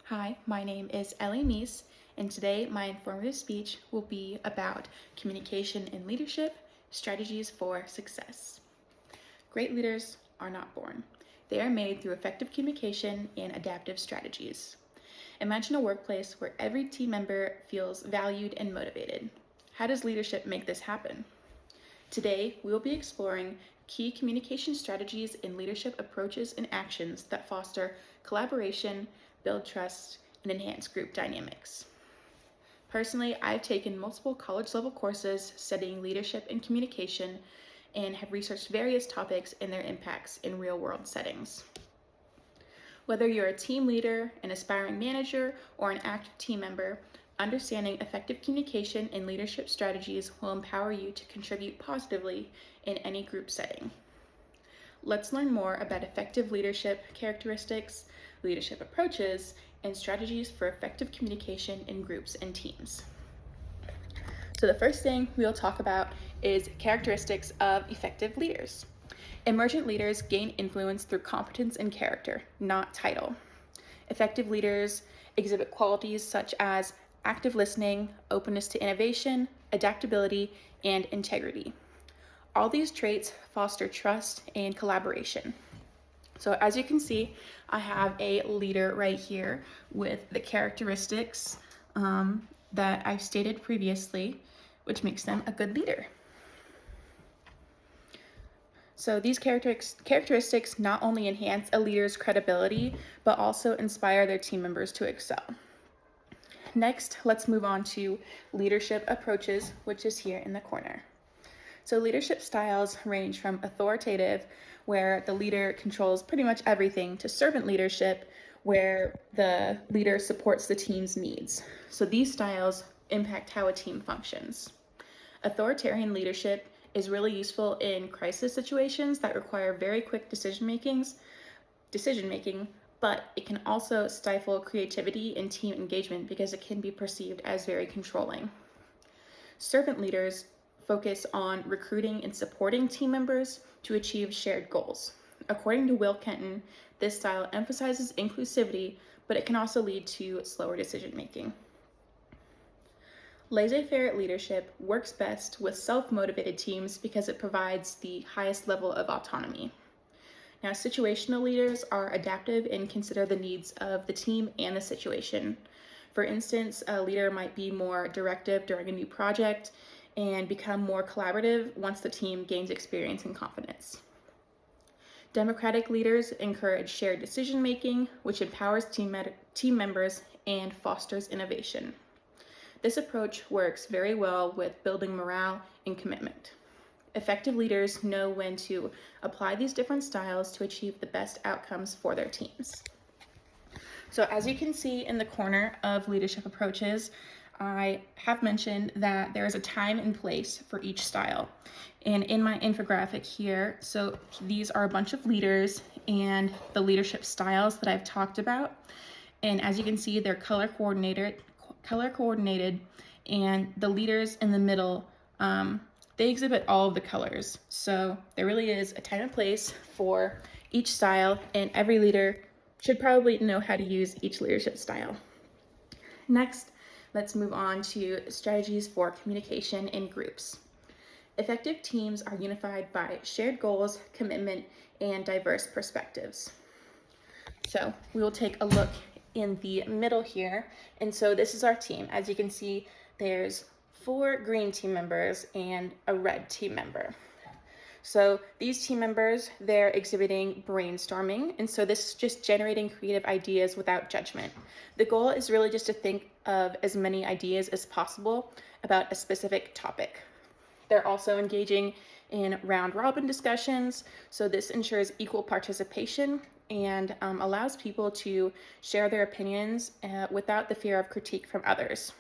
Hi, my name is Ellie Meese, and today my informative speech will be about communication and leadership, strategies for success. Great leaders are not born. They are made through effective communication and adaptive strategies. Imagine a workplace where every team member feels valued and motivated. How does leadership make this happen? Today, we will be exploring key communication strategies and leadership approaches and actions that foster collaboration, build trust, and enhance group dynamics. Personally, I've taken multiple college-level courses studying leadership and communication and have researched various topics and their impacts in real-world settings. Whether you're a team leader, an aspiring manager, or an active team member, understanding effective communication and leadership strategies will empower you to contribute positively in any group setting. Let's learn more about effective leadership characteristics, leadership approaches, and strategies for effective communication in groups and teams. So the first thing we'll talk about is characteristics of effective leaders. Emergent leaders gain influence through competence and character, not title. Effective leaders exhibit qualities such as active listening, openness to innovation, adaptability, and integrity. All these traits foster trust and collaboration. So as you can see, I have a leader right here with the characteristics that I've stated previously, which makes them a good leader. So these characteristics not only enhance a leader's credibility, but also inspire their team members to excel. Next, let's move on to leadership approaches, which is here in the corner. So leadership styles range from authoritative, where the leader controls pretty much everything, to servant leadership, where the leader supports the team's needs. So these styles impact how a team functions. Authoritarian leadership is really useful in crisis situations that require very quick decision making, but it can also stifle creativity and team engagement because it can be perceived as very controlling. Servant leaders focus on recruiting and supporting team members to achieve shared goals. According to Will Kenton, this style emphasizes inclusivity, but it can also lead to slower decision making. Laissez-faire leadership works best with self-motivated teams because it provides the highest level of autonomy. Now, situational leaders are adaptive and consider the needs of the team and the situation. For instance, a leader might be more directive during a new project and become more collaborative once the team gains experience and confidence. Democratic leaders encourage shared decision-making, which empowers team members and fosters innovation. This approach works very well with building morale and commitment. Effective leaders know when to apply these different styles to achieve the best outcomes for their teams. So as you can see in the corner of leadership approaches, I have mentioned that there is a time and place for each style. And in my infographic here, so these are a bunch of leaders and the leadership styles that I've talked about. And as you can see, they're color coordinated, and the leaders in the middle, they exhibit all of the colors. So there really is a time and place for each style, and every leader should probably know how to use each leadership style. Next, let's move on to strategies for communication in groups. Effective teams are unified by shared goals, commitment, and diverse perspectives. So we will take a look in the middle here. And so this is our team. As you can see, there's 4 green team members and a red team member. So these team members, they're exhibiting brainstorming, and so this is just generating creative ideas without judgment. The goal is really just to think of as many ideas as possible about a specific topic. They're also engaging in round-robin discussions, so this ensures equal participation and allows people to share their opinions without the fear of critique from others.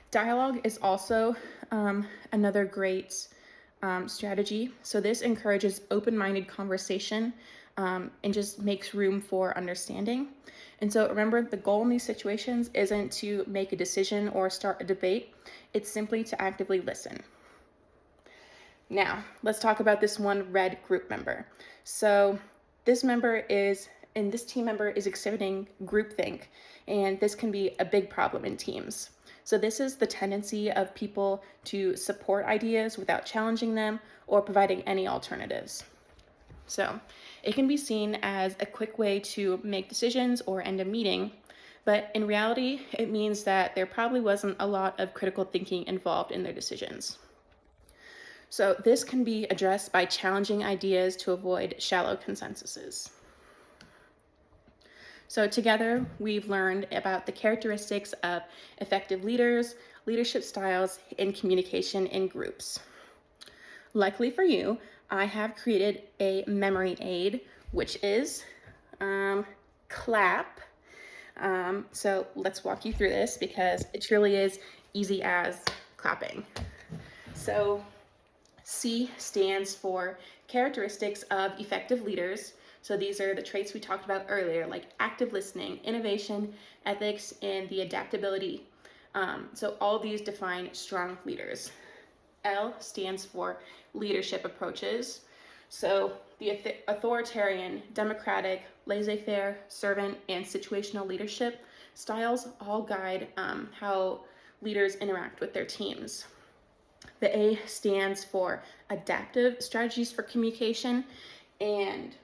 Dialogue is also another great strategy. So this encourages open-minded conversation and just makes room for understanding. And so remember, the goal in these situations isn't to make a decision or start a debate. It's simply to actively listen. Now, let's talk about this one red group member. So this member is and this team member is exhibiting groupthink, and this can be a big problem in teams. So this is the tendency of people to support ideas without challenging them or providing any alternatives. So it can be seen as a quick way to make decisions or end a meeting, but in reality, it means that there probably wasn't a lot of critical thinking involved in their decisions. So this can be addressed by challenging ideas to avoid shallow consensuses. So together, we've learned about the characteristics of effective leaders, leadership styles, and communication in groups. Luckily for you, I have created a memory aid, which is clap. So let's walk you through this because it truly is easy as clapping. So C stands for characteristics of effective leaders. So these are the traits we talked about earlier, like active listening, innovation, ethics, and the adaptability. So all of these define strong leaders. L stands for leadership approaches. So the authoritarian, democratic, laissez-faire, servant, and situational leadership styles all guide how leaders interact with their teams. The A stands for adaptive strategies for communication, and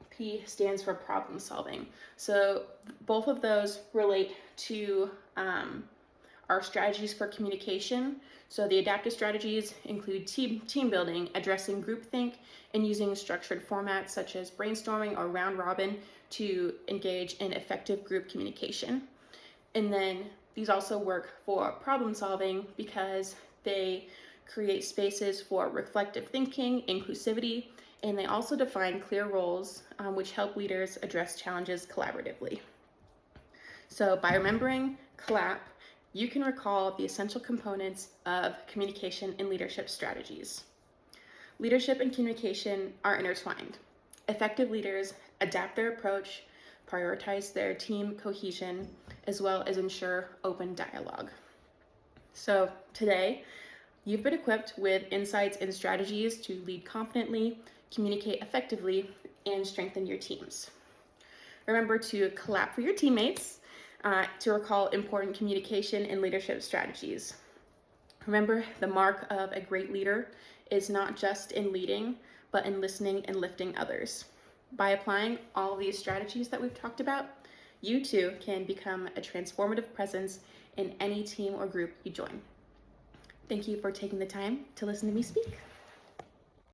P stands for problem solving. So both of those relate to our strategies for communication. So the adaptive strategies include team building, addressing groupthink, and using structured formats such as brainstorming or round robin to engage in effective group communication. And then these also work for problem solving because they create spaces for reflective thinking, inclusivity, and they also define clear roles which help leaders address challenges collaboratively. So by remembering CLAP, you can recall the essential components of communication and leadership strategies. Leadership and communication are intertwined. Effective leaders adapt their approach, prioritize their team cohesion, as well as ensure open dialogue. So today, you've been equipped with insights and strategies to lead confidently, communicate effectively, and strengthen your teams. Remember to clap for your teammates to recall important communication and leadership strategies. Remember, the mark of a great leader is not just in leading, but in listening and lifting others. By applying all of these strategies that we've talked about, you too can become a transformative presence in any team or group you join. Thank you for taking the time to listen to me speak.